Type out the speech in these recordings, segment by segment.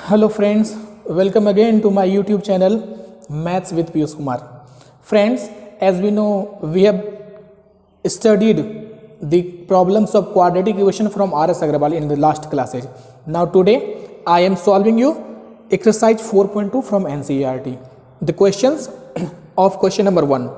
Hello friends, welcome again to my YouTube channel Maths with Piyush Kumar. Friends, as we know, we have studied the problems of quadratic equation from R.S. Agrawal in the last classes. Now today I am solving you exercise 4.2 from NCERT. The questions of question number 1.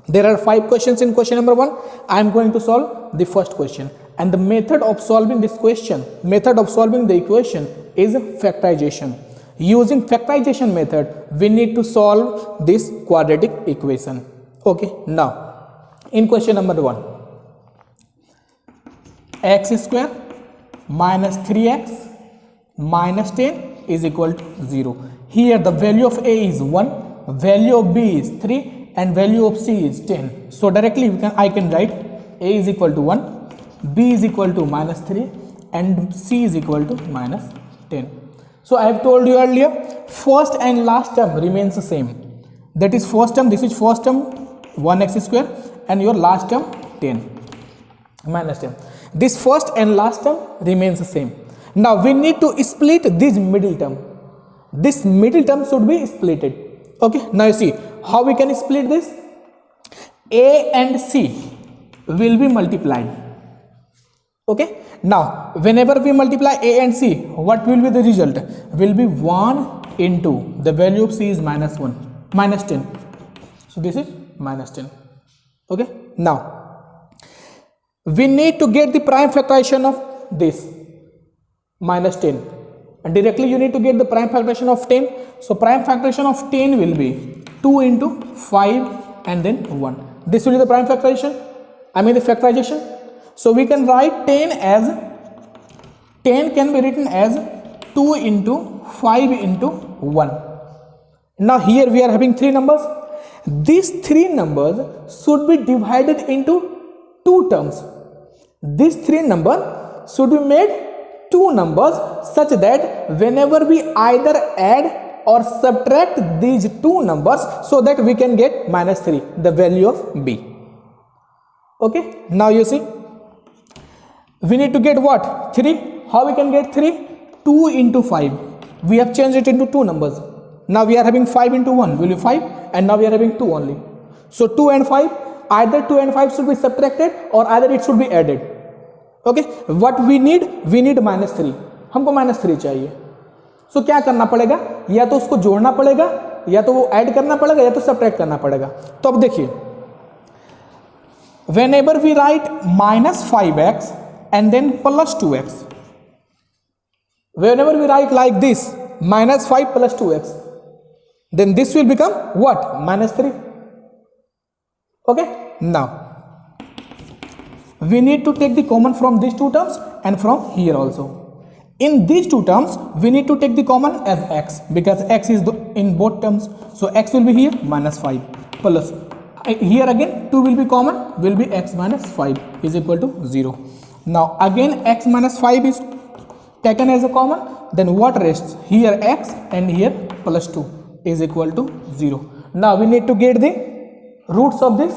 There are 5 questions in question number 1. I am going to solve the first question. And the method of solving this question, method of solving the equation is factorization. Using factorization method, we need to solve this quadratic equation. Okay, now in question number 1, x square minus 3x minus 10 is equal to 0. Here the value of a is 1, value of b is 3 and value of c is 10. So directly I can write a is equal to 1, b is equal to minus 3 and c is equal to minus 10. So I have told you earlier, first and last term remains the same. That is first term, this is first term 1x square and your last term 10 minus 10. This first and last term remains the same. Now we need to split this middle term. This middle term should be splitted. Okay, now you see how we can split this. A and c will be multiplied. Okay, now whenever we multiply a and c, what will be the result? Will be 1 into the value of c is minus 1, minus 10. So this is minus 10. Okay, now we need to get the prime factorization of this minus 10, and directly you need to get the prime factorization of 10. So prime factorization of 10 will be 2 into 5 and then 1. This will be the prime factorization, the factorization. So we can write 10 can be written as 2 into 5 into 1. Now here we are having 3 numbers. These 3 numbers should be divided into 2 terms. These 3 numbers should be made 2 numbers such that whenever we either add or subtract these 2 numbers, so that we can get minus 3, the value of b. Okay, now you see, we need to get what? 3. How we can get 3? 2 into 5. We have changed it into 2 numbers. Now we are having 5 into 1 will be 5 and now we are having 2 only. So 2 and 5, either 2 and 5 should be subtracted or either it should be added. Okay, what we need minus 3. हमको minus 3 चाहिए. So क्या करना पड़ेगा? या तो उसको जोड़ना पड़ेगा, या तो वो ऐड करना पड़ेगा, या तो सब्ट्रैक्ट करना पड़ेगा. तो अब देखिए, whenever we write minus 5x and then plus 2x, whenever we write like this, minus 5 plus 2x, then this will become what? Minus 3. Okay, now we need to take the common from these 2 terms and from here also. In these 2 terms we need to take the common as x, because x is in both terms. So x will be here minus 5 plus, here again 2 will be common, will be x minus 5 is equal to 0. Now again x minus 5 is taken as a common, then what rests? Here x and here plus 2 is equal to 0. Now we need to get the roots of this.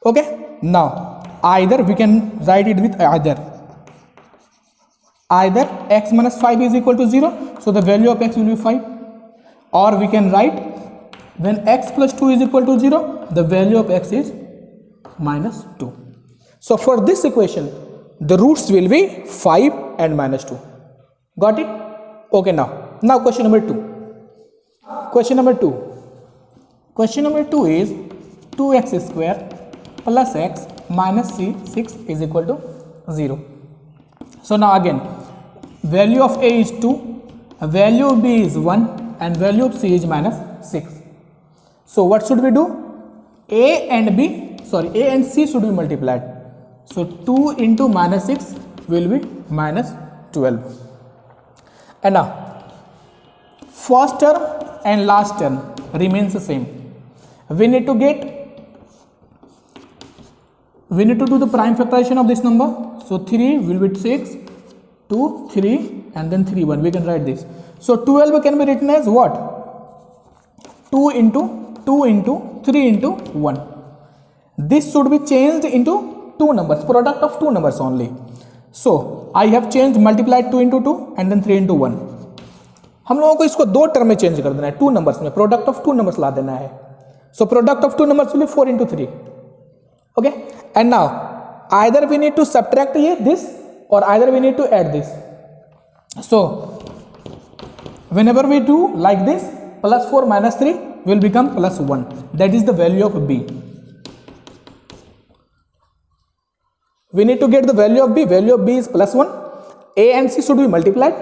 Okay, now either we can write it with either x minus 5 is equal to 0, so the value of x will be 5, or we can write when x plus 2 is equal to 0, the value of x is minus 2. So for this equation, the roots will be 5 and minus 2. Got it? Okay, now question number 2. Question number 2 is 2x square plus x minus c6 is equal to 0. So now again, value of a is 2, value of b is 1 and value of c is minus 6. So what should we do? A and c should be multiplied. So 2 into minus 6 will be minus 12. And now first term and last term remains the same. We need to do the prime factorization of this number. So 3 will be 6, 2, 3 and then 3, 1. We can write this. So 12 can be written as what? 2 into 3 into 1. This should be changed into 2 numbers, product of 2 numbers only. So I have changed, multiplied 2 into 2 and then 3 into 1. हम लोगों को इसको दो term में change कर देना है, two numbers में, प्रोडक्ट ऑफ टू नंबर्स ला देना है. So product of two numbers will be 4 into 3. Okay, and now either we need to subtract here this or either we need to add this. So whenever we do like this, plus 4 minus 3 will become plus 1. That is the value of b. We need to get the value of b. Value of b is plus 1. A and c should be multiplied.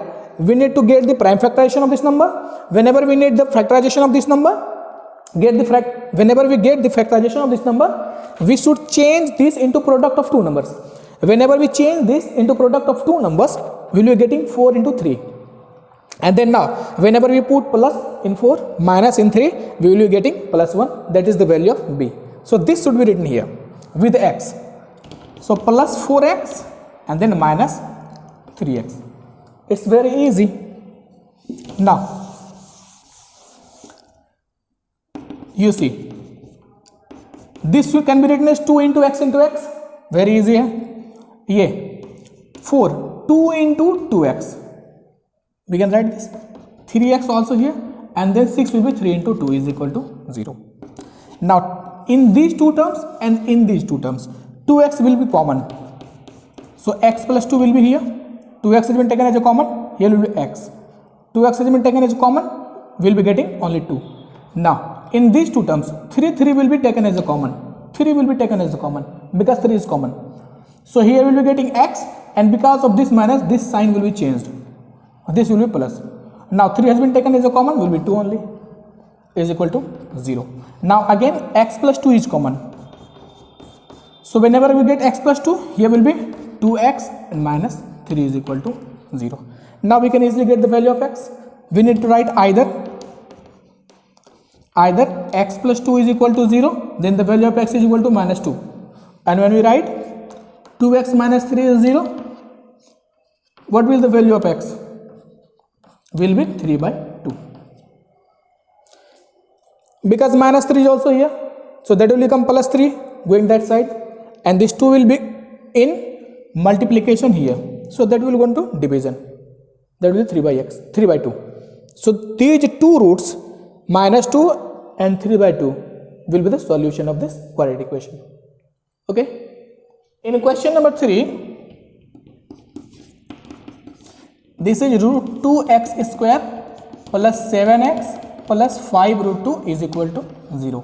We need to get the prime factorization of this number. Whenever we need the factorization of this number, whenever we get the factorization of this number, we should change this into product of two numbers. Whenever we change this into product of two numbers, we will be getting 4 into 3. And then now, whenever we put plus in 4, minus in 3, we will be getting plus 1. That is the value of b. So this should be written here with x. So plus 4x and then minus 3x. It's very easy. Now, you see, this can be written as 2 into x into x. Very easy है. ये 4, 2 into 2x. We can write this. 3x also here, and then 6 will be 3 into 2 is equal to 0. Now, in these two terms and in these two terms, 2x will be common. So x plus 2 will be here. 2x has been taken as a common. Here will be x. 2x has been taken as a common. We'll be getting only 2. Now, in these two terms, 3 will be taken as a common. 3 will be taken as a common because 3 is common. So here we will be getting x, and because of this minus, this sign will be changed. This will be plus. Now 3 has been taken as a common, will be 2 only, is equal to 0. Now again x plus 2 is common. So whenever we get x plus 2, here will be 2x and minus 3 is equal to 0. Now we can easily get the value of x. We need to write either x plus 2 is equal to 0, then the value of x is equal to minus 2. And when we write 2x minus 3 is 0, what will the value of x? Will be 3 by 2. Because minus 3 is also here, so that will become plus 3 going that side, and this 2 will be in multiplication here, so that will go into division. That will be 3 by x, 3 by 2. So these two roots, minus 2 and 3 by 2, will be the solution of this quadratic equation. Okay. In question number 3, this is root 2x square plus 7x plus 5 root 2 is equal to 0.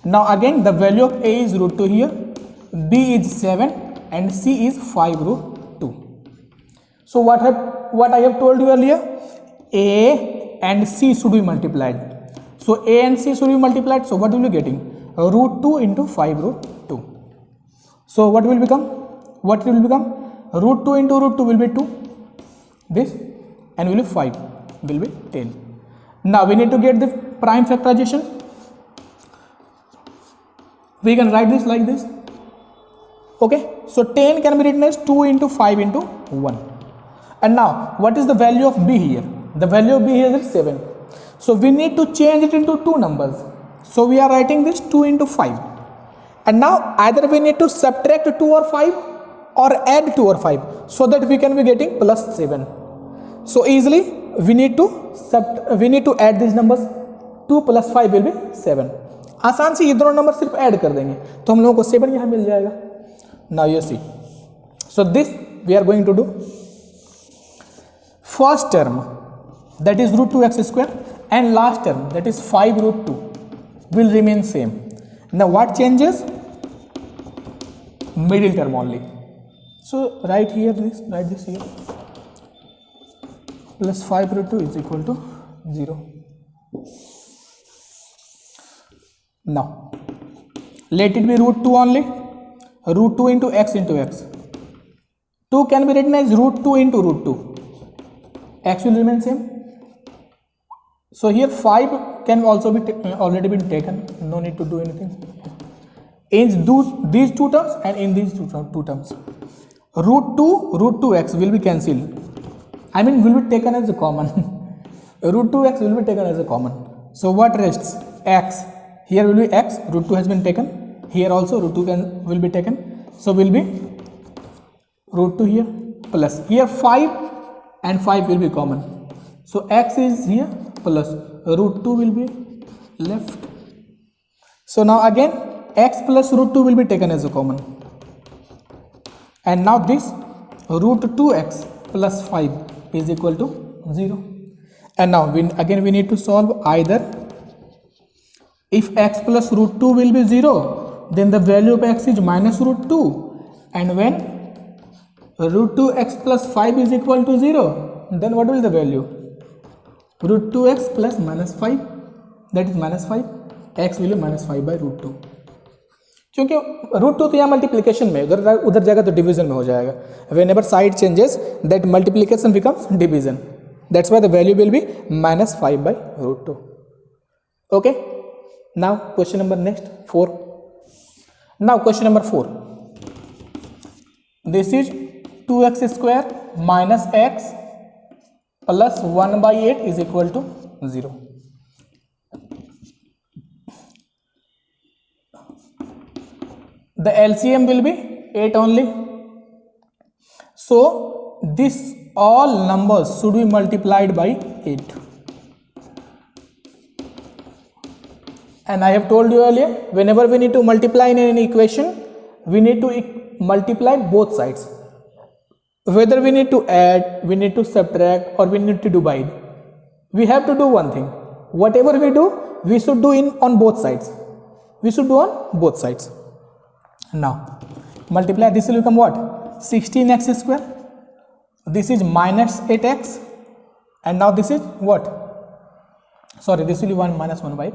Now again the value of a is root 2 here, b is 7 and c is 5 root 2. So what I have told you earlier, a and c should be multiplied. So a and c should be multiplied, so what will be getting? Root 2 into 5 root 2. So what will become? What will become? Root 2 into root 2 will be 2. This, and will be 5, will be 10. Now we need to get the prime factorization. We can write this like this. Okay, so 10 can be written as 2 into 5 into 1. And now what is the value of b here? The value of b here is 7. So we need to change it into two numbers. So we are writing this 2 into 5. And now either we need to subtract 2 or 5 or add 2 or 5, so that we can be getting plus 7. So easily we need to add these numbers. 2 plus 5 will be 7. आसान से ये दोनों number सिर्फ add कर देंगे तो हम लोगों को 7 यहाँ मिल जाएगा. Now you see, so this we are going to do. First term, that is root 2x square, and last term, that is 5 root 2, will remain same. Now what changes? Middle term only. So write here this, write this here, plus 5 root 2 is equal to 0. Now let it be root 2 only. Root 2 into x into x. 2 can be written as root 2 into root 2. X will remain same. So here 5 can also be already been taken. No need to do anything. In these two terms and in these two terms, root 2x will be cancelled. I mean will be taken as a common. Root 2x will be taken as a common. So what rests? X. Here will be x. Root 2 has been taken. Here also root 2 will be taken. So will be root 2 here plus here 5 and 5 will be common. So x is here plus root 2 will be left. So now again x plus root 2 will be taken as a common. And now this root 2x plus 5 is equal to 0. And now we need to solve either. If x plus root 2 will be 0, then the value of x is minus root 2. And when root 2x plus 5 is equal to 0, then what will be the value? Root 2x plus minus 5, that is minus 5. x will be minus 5 by root 2. क्योंकि root 2 तो यहाँ multiplication में, उधर जाएगा तो division में हो जाएगा. When ever side changes that multiplication becomes division. That's why the value will be minus 5 by root 2. Okay. Now question number next 4. Now question number 4. This is 2x square minus x plus 1 by 8 is equal to 0. The LCM will be 8 only. So this all numbers should be multiplied by 8. And I have told you earlier, whenever we need to multiply in an equation, we need to multiply both sides. Whether we need to add, we need to subtract, or we need to divide, we have to do one thing. Whatever we do, we should do on both sides. We should do on both sides. Now multiply, this will become what? 16x square. This is minus 8x, and now this is what? Sorry, this will be 1 minus 1 by 8,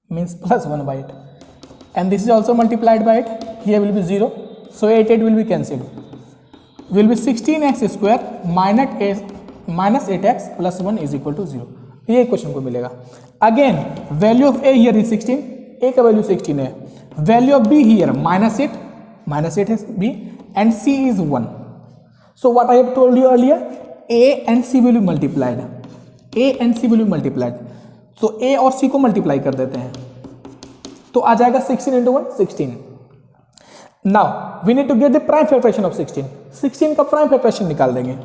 means plus 1 by 8, and this is also multiplied by 8. Here will be 0, so 8 will be cancelled. Will be 16x square minus 8x plus 1 is equal to 0. ये question को मिलेगा. Again value of a here is 16, a का value 16 है. Value of b here minus 8 is b, and c is 1. So what I have told you earlier, a and c will be multiplied. a and c will be multiplied. So a और c को multiply कर देते हैं, तो आ जाएगा 16 into 1 16. Now we need to get the prime factoration of 16. 16 का prime factoration निकाल देंगे.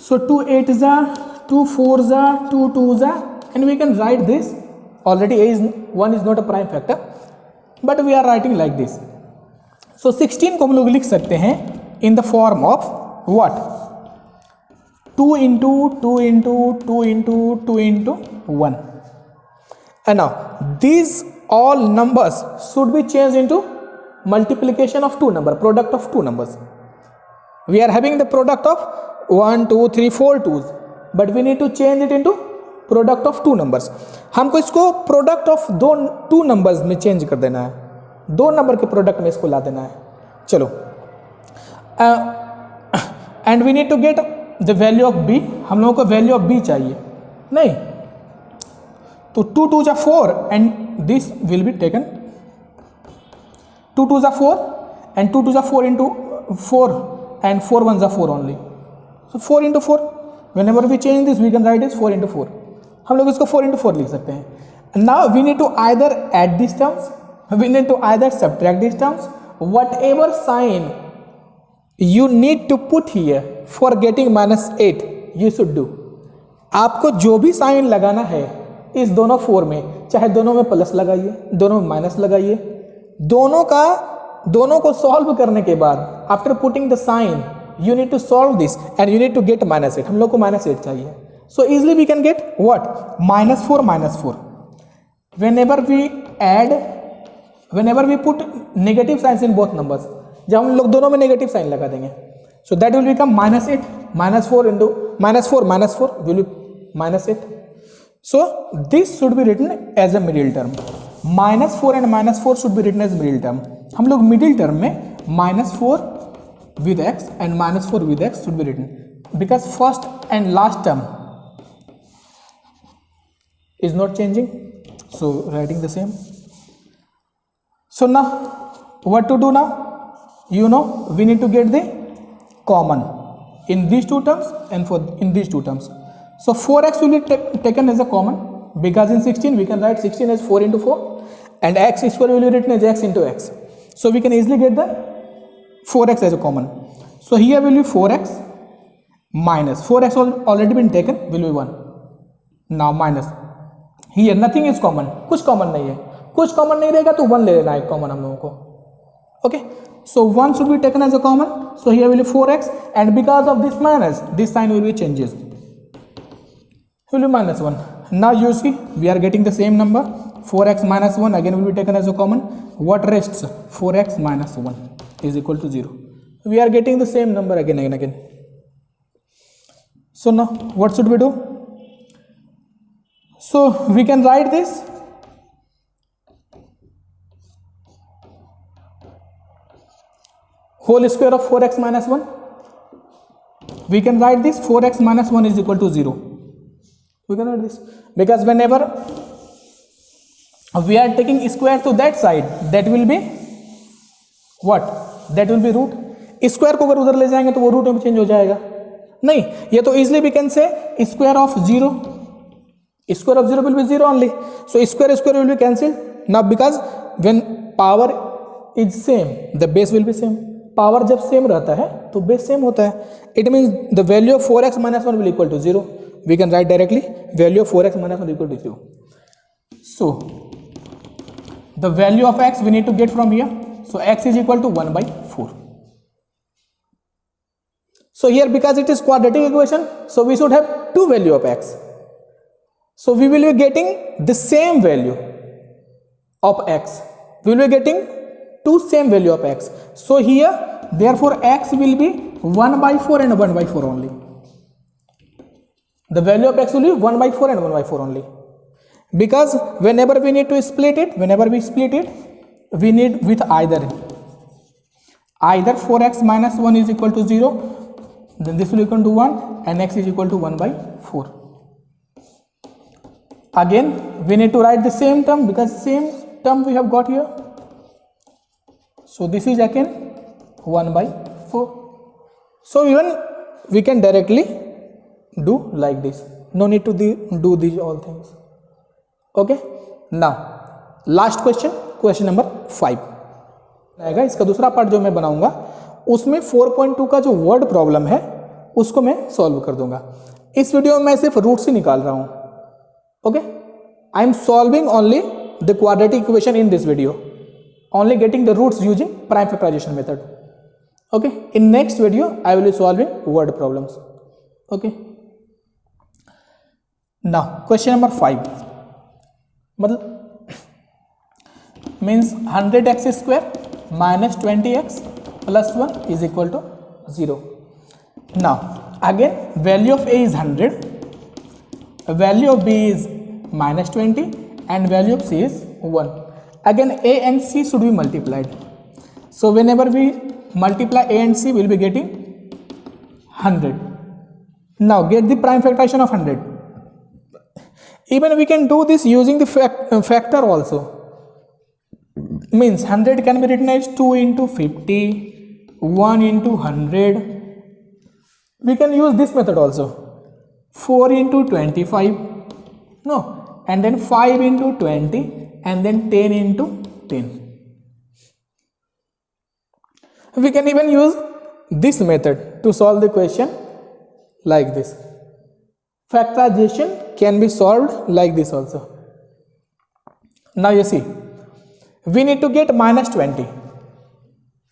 So 2 8s are 2 4s are 2 2s are, and we can write this. Already a is 1 is not a prime factor, but we are writing like this. So 16 को हम लोग लिख सकते हैं in the form of what? 2 into 2 into 2 into 2 into 1. And now these all numbers should be changed into multiplication of two number, product of two numbers. We are having the product of 1 2 3 4 2s, but we need to change it into product of two numbers. हमको इसको product of two numbers में change कर देना है, दो number के product में इसको ला देना है. चलो, and we need to get the value of B. हम लोगों को वैल्यू ऑफ बी चाहिए नहीं, तो 2 2 जा 4 and this will be taken 2 2 जा 4 एंड 2 2 जा 4 इंटू 4 एंड 4 1 जा 4 only. So 4 into 4, whenever we change this we can write is 4 into 4. हम लोग इसको 4 into 4 लिख सकते हैं. Now we need to either add these terms, we need to either subtract these terms. Whatever sign you need to put here for getting -8 you should do. आपको जो भी sign लगाना है इस दोनों 4 में, चाहे दोनों में प्लस लगाइए, दोनों में माइनस लगाइए, दोनों को सॉल्व करने के बाद after putting the sign you need to solve this and you need to get -8. हम लोग को -8 चाहिए. So easily we can get what? -4 -4. Whenever we add, whenever we put negative signs in both numbers, जब हम लोग दोनों में negative sign लगा देंगे, so that will become -8 -4 into -4 will be -8. So this should be written as a middle term. -4 and -4 should be written as middle term. हम लोग middle term में -4 with x and -4 with x should be written, because first and last term is not changing, so writing the same. So now what to do now? You know, we need to get the common in these two terms and in these two terms. So 4x will be taken as a common, because in 16 we can write 16 as 4 into 4 and x square will be written as x into x. So we can easily get the 4x as a common. So here will be 4x minus 4x already been taken will be 1. Now minus here nothing is common, कुछ common नहीं है, कुछ common नहीं रहेगा तो 1 ले लेना है common हम लोगों को. Okay, so 1 should be taken as a common, so here will be 4x, and because of this minus, this sign will be changes, will be minus 1. Now you see we are getting the same number, 4x minus 1 again will be taken as a common. What rests? 4x minus 1 is equal to 0. We are getting the same number again and again. So now what should we do? So we can write this whole square of 4x minus 1. We can write this 4x minus 1 is equal to 0. We can write this because whenever we are taking square to that side, that will be what? That will be root. Square को अगर उधर ले जाएंगे तो वो root में change हो जाएगा. नहीं, ये तो easily we can say square of 0. Square of 0 will be 0 only. So square will be cancelled. Now because when power is same, the base will be same. Power जब same रहता है तो base same होता है. It means the value of 4x minus 1 will equal to 0. We can write directly value of 4x minus 1 equal to 0. So the value of x we need to get from here. So x is equal to 1 by 4. So here because it is quadratic equation, so we should have two value of x. So we will be getting the same value of x. We will be getting two same value of x. So here therefore x will be 1 by 4 and 1 by 4 only. The value of x will be 1 by 4 and 1 by 4 only. Because whenever we need to split it, we need with either 4x minus 1 is equal to 0, then this will equal to 1 and x is equal to 1 by 4. Again we need to write the same term because same term we have got here. So this is again 1 by 4. So even we can directly do like this. No need to do these all things. Okay. Now last question number 5 आएगा. इसका दूसरा part जो मैं बनाऊंगा उसमें 4.2 का जो word problem है उसको मैं सॉल्व कर दूंगा. इस वीडियो में मैं सिर्फ रूट्स ही निकाल रहा हूं. Okay, I am solving only the quadratic equation in this video, only getting the roots using prime factorization method. Okay, in next video I will be solving word problems. Okay, now question number 5 मतलब means 100x square minus 20x plus 1 is equal to 0. Now again value of a is 100, value of b is minus 20 and value of c is 1. Again a and c should be multiplied. So whenever we multiply a and c we will be getting 100. Now get the prime factorization of 100. Even we can do this using the factor also. Means 100 can be written as 2 into 50, 1 into 100. We can use this method also. 4 into 25. No. And then 5 into 20 and then 10 into 10. We can even use this method to solve the question like this. Factorization can be solved like this also. Now you see, we need to get minus 20.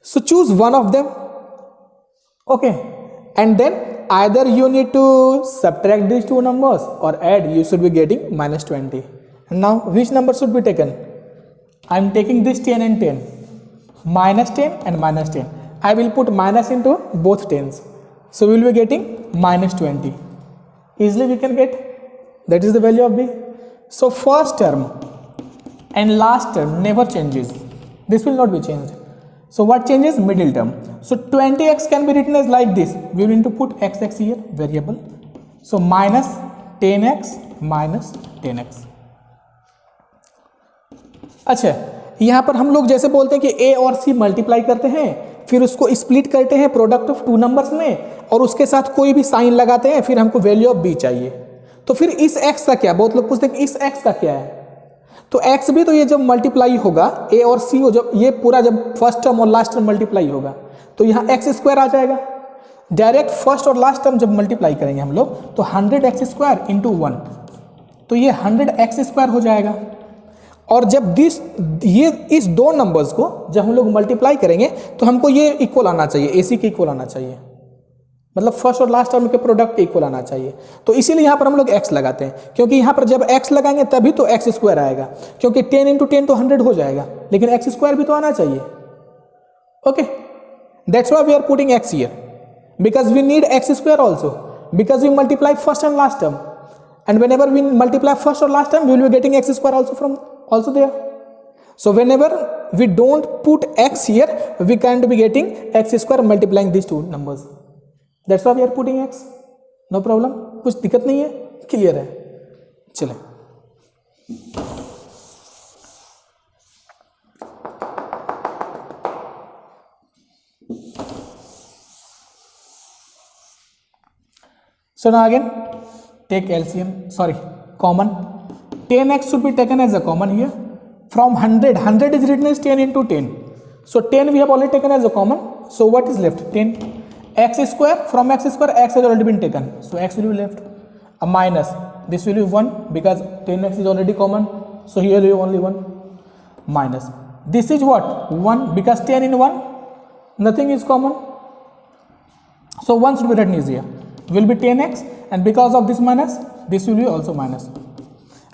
So choose one of them. Okay, and then either you need to subtract these two numbers or add. You should be getting minus 20. And now which number should be taken? I am taking this 10 and 10, minus 10 and minus 10. I will put minus into both 10s. So we will be getting minus 20. Easily we can get. That is the value of b. So first term and last term never changes. This will not be changed. So what changes? Middle term. So 20x can be written as like this. We will need to put x here, variable. So minus 10x minus 10x. अच्छा, यहाँ पर हम लोग जैसे बोलते हैं कि a और c मल्टीप्लाई करते हैं, फिर उसको स्प्लिट करते हैं प्रोडक्ट ऑफ टू नंबर्स में और उसके साथ कोई भी साइन लगाते हैं, फिर हमको वैल्यू ऑफ b चाहिए. तो फिर इस x का क्या? बहुत लोग पूछते हैं कि इस x का क्या है. तो x भी तो ये जब मल्टीप्लाई होगा a और c हो, जब ये पूरा जब फर्स्ट टर्म और लास्ट टर्म मल्टीप्लाई होगा तो यहाँ x स्क्वायर आ जाएगा. डायरेक्ट फर्स्ट और लास्ट टर्म जब मल्टीप्लाई करेंगे हम लोग तो 100x स्क्वायर इंटू 1, तो ये 100x स्क्वायर हो जाएगा। और जब ये इस दो नंबर्स को जब हम लोग मल्टीप्लाई करेंगे तो हमको ये इक्वल आना चाहिए, AC के इक्वल आना चाहिए, मतलब फर्स्ट और लास्ट टर्म के प्रोडक्ट इक्वल आना चाहिए। तो इसीलिए यहाँ पर हम लोग x लगाते हैं, क्योंकि यहाँ पर जब x लगाएंगे तभी तो x स्क्वायर आएगा, क्योंकि 10 इंटू 10 तो 100 हो जाएगा, लेकिन x स्क्वायर भी तो आना चाहिए। Okay, that's why we are putting x here, because we need x square also, because we multiply first and last term, and whenever we multiply first or last term we will be getting x square also there. So whenever we don't put x here we can't be getting x square multiplying these two numbers. That's why we are putting x. No problem, कुछ दिक्कत नहीं है, clear है। चलें, so now again take LCM, sorry, common. 10x should be taken as a common here. From 100 is written as 10 into 10. So 10 we have already taken as a common. So what is left? 10. X square, from x square x has already been taken. So x will be left. A minus, this will be 1 because 10x is already common. So here will be only 1. Minus. This is what? 1 because 10 in 1, nothing is common. So 1 should be written easier. Will be 10x, and because of this minus, this will be also minus.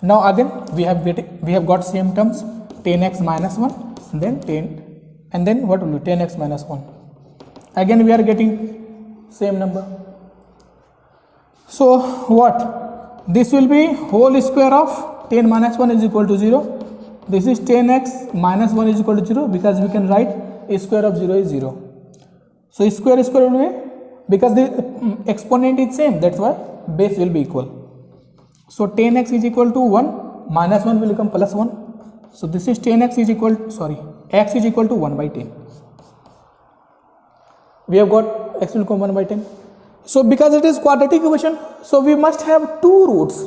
Now again we have got same terms, 10x minus 1, and then 10, and then what will be 10x minus 1. Again we are getting same number. So what? This will be whole square of 10 minus 1 is equal to 0. This is 10x minus 1 is equal to 0 because we can write a square of 0 is 0. So square will be, because the exponent is same, that's why base will be equal. So 10x is equal to 1, minus 1 will become plus 1. So this is 10x is equal to, sorry, x is equal to 1 by 10. We have got x will become 1 by 10. So because it is quadratic equation, so we must have two roots.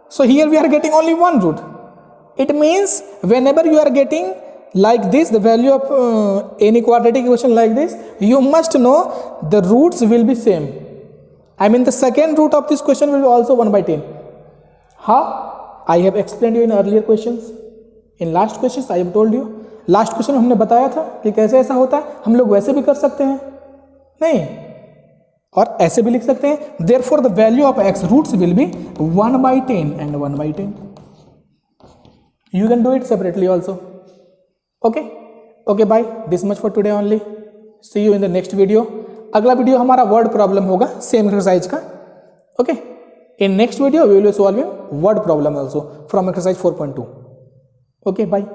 So here we are getting only one root. It means whenever you are getting like this, the value of any quadratic equation like this, you must know the roots will be same. I mean the second root of this question will be also 1 by 10. How? I have explained you in earlier questions. In last questions I have told you. Last question हमने बताया था कि कैसे ऐसा होता है, हम लोग वैसे भी कर सकते हैं नहीं, और ऐसे भी लिख सकते हैं. Therefore the value of x roots will be 1 by 10 and 1 by 10. You can do it separately also. Okay, bye. This much for today only. See you in the next video. अगला वीडियो हमारा word problem होगा same exercise का. Okay, in next video we will be solving word problem also from exercise 4.2. Okay, bye.